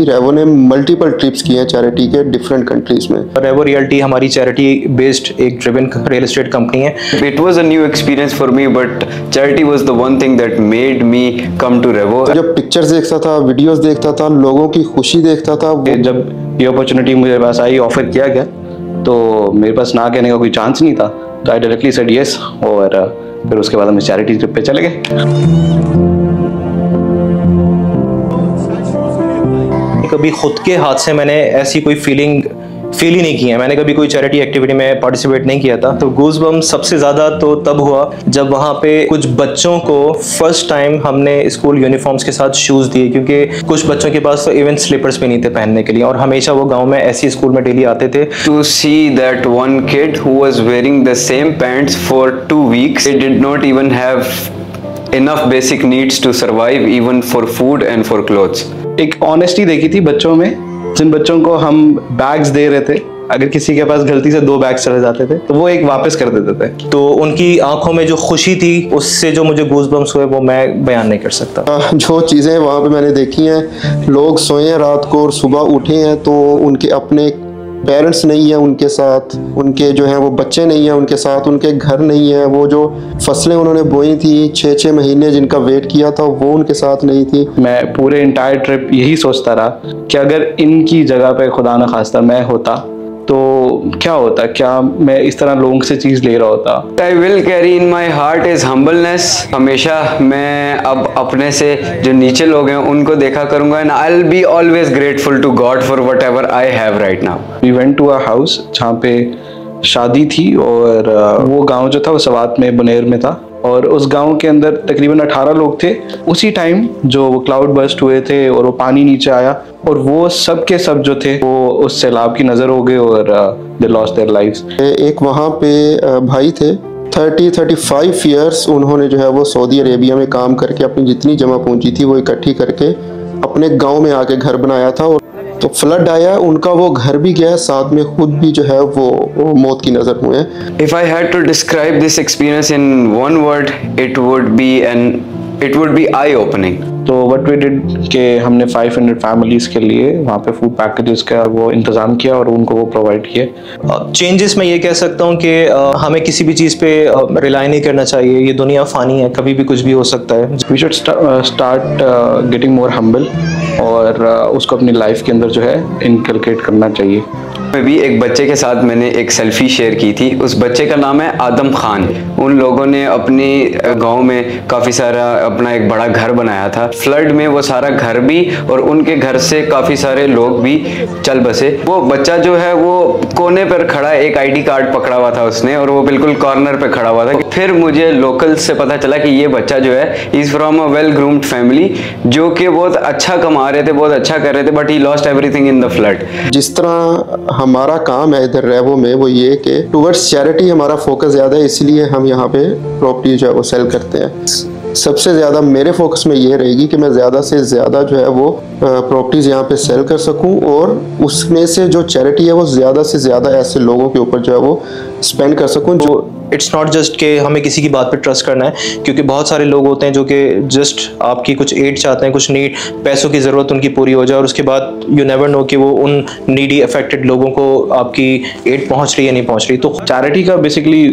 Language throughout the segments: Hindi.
रेवो ने मल्टीपल ट्रिप्स किए हैं चैरिटी के डिफरेंट कंट्रीज में। रेवो रियल्टी हमारी चैरिटी बेस्ड एक ड्रिवन रियल एस्टेट कंपनी है। It was a new experience for me, but charity was the one thing that made me come to Revo. जब पिक्चर्स देखता था, वीडियोस देखता था, लोगों की खुशी देखता था, जब ये अपॉर्चुनिटी मुझे पास आई, ऑफर किया गया, तो मेरे पास ना कहने का कोई चांस नहीं था, तो आई डायरेक्टली सेड यस। और फिर उसके बाद हम चैरिटी ट्रिप पे चले गए। कभी खुद के हाथ से मैंने ऐसी कोई फील ही नहीं की है। मैंने कभी कोई चैरिटी एक्टिविटी में पार्टिसिपेट नहीं किया था। तो गूज़बम्स सबसे ज़्यादा तो तब हुआ जब वहाँ पे कुछ बच्चों को फर्स्ट टाइम हमने स्कूल यूनिफॉर्म्स के साथ शूज़ दिए, क्योंकि कुछ बच्चों के पास तो इवन स्लीपर्स भी नहीं थे पहनने के लिए, और हमेशा वो गांव में ऐसी स्कूल में डेली आते थे। To see that one kid who was wearing the same pants for 2 weeks, they did not even have enough basic needs to survive, even for food and for clothes. एक ऑनेस्टी देखी थी बच्चों में। जिन बच्चों को हम बैग्स दे रहे थे, अगर किसी के पास गलती से 2 बैग्स चले जाते थे तो वो एक वापस कर देते थे। तो उनकी आंखों में जो खुशी थी, उससे जो मुझे गूज़बम्स हुए वो मैं बयान नहीं कर सकता। जो चीज़ें वहाँ पे मैंने देखी हैं, लोग सोए हैं रात को और सुबह उठे हैं तो उनके अपने पेरेंट्स नहीं है उनके साथ, उनके जो हैं वो बच्चे नहीं हैं उनके साथ, उनके घर नहीं है, वो जो फसलें उन्होंने बोई थी 6-6 महीने जिनका वेट किया था वो उनके साथ नहीं थी। मैं पूरे इंटायर ट्रिप यही सोचता रहा कि अगर इनकी जगह पे खुदा न खास्ता मैं होता तो क्या होता, क्या मैं इस तरह लोगों से चीज़ ले रहा होता। I will carry in my heart is humbleness. हमेशा मैं अब अपने से जो नीचे लोग हैं उनको देखा करूँगा, and I'll be always grateful to God for whatever I have right now. We went to a house जहाँ पे शादी थी, और वो गांव जो था वो सवात में बुनेर में था, और उस गांव के अंदर तकरीबन 18 लोग थे। उसी टाइम जो वो क्लाउड बर्स्ट हुए थे और वो पानी नीचे आया, और वो सब के सब जो थे वो उस सैलाब की नज़र हो गए और दे लॉस्ट देयर लाइव्स। एक वहाँ पे भाई थे 30-35 ईयर्स, उन्होंने जो है वो सऊदी अरेबिया में काम करके अपनी जितनी जमा पूंजी थी वो इकट्ठी करके अपने गांव में आके घर बनाया था, और तो फ्लड आया, उनका वो घर भी गया, साथ में खुद भी जो है वो मौत की नज़र हुए। If I had to describe this experience in one word, it would be eye-opening. तो व्हाट वी डिड कि हमने 500 फैमिलीज़ के लिए वहाँ पे फूड पैकेजेस का वो इंतज़ाम किया और उनको वो प्रोवाइड किए। चेंजेस मैं ये कह सकता हूँ कि हमें किसी भी चीज़ पे रिलाई नहीं करना चाहिए। ये दुनिया फ़ानी है, कभी भी कुछ भी हो सकता है। We should start getting more humble, और उसको अपनी लाइफ के अंदर जो है इनकलकेट करना चाहिए। मैं भी एक बच्चे के साथ मैंने एक सेल्फी शेयर की थी। उस बच्चे का नाम है आदम खान। उन लोगों ने अपने गांव में काफ़ी सारा अपना एक बड़ा घर बनाया था। फ्लड में वो सारा घर भी और उनके घर से काफ़ी सारे लोग भी चल बसे। वो बच्चा जो है वो कोने पर खड़ा, एक आईडी कार्ड पकड़ा हुआ था उसने, और वो बिल्कुल कॉर्नर पे खड़ा हुआ था। फिर मुझे लोकल से पता चला कि ये बच्चा जो है is from a well groomed family, जो कि बहुत अच्छा कमा रहे थे, बहुत अच्छा कर रहे थे, but he lost everything in the flood. जिस तरह हमारा काम है इधर रेवो में वो ये कि टुवर्ड्स चैरिटी हमारा फोकस ज़्यादा है, इसलिए हम यहाँ पे प्रॉपर्टी जो है वो सेल करते हैं। सबसे ज़्यादा मेरे फोकस में ये रहेगी कि मैं ज़्यादा से ज़्यादा जो है वो प्रॉपर्टीज़ यहाँ पे सेल कर सकूँ, और उसमें से जो चैरिटी है वो ज़्यादा से ज़्यादा ऐसे लोगों के ऊपर जो है वो स्पेंड कर सकूँ। जो इट्स नॉट जस्ट कि हमें किसी की बात पे ट्रस्ट करना है, क्योंकि बहुत सारे लोग होते हैं जो कि जस्ट आपकी कुछ एड चाहते हैं, कुछ नीड, पैसों की ज़रूरत उनकी पूरी हो जाए, और उसके बाद यू नेवर नो कि वो उन नीडी अफेक्टेड लोगों को आपकी एड पहुंच रही है नहीं पहुंच रही। तो चैरिटी का बेसिकली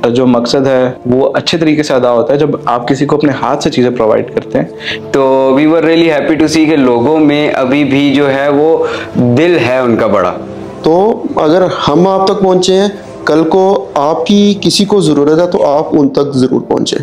जो मकसद है वो अच्छे तरीके से अदा होता है जब आप किसी को अपने हाथ से चीज़ें प्रोवाइड करते हैं। तो we were really happy to see कि लोगों में अभी भी जो है वो दिल है उनका बड़ा। तो अगर हम आप तक पहुँचे हैं, कल को आपकी किसी को ज़रूरत है तो आप उन तक ज़रूर पहुँचें।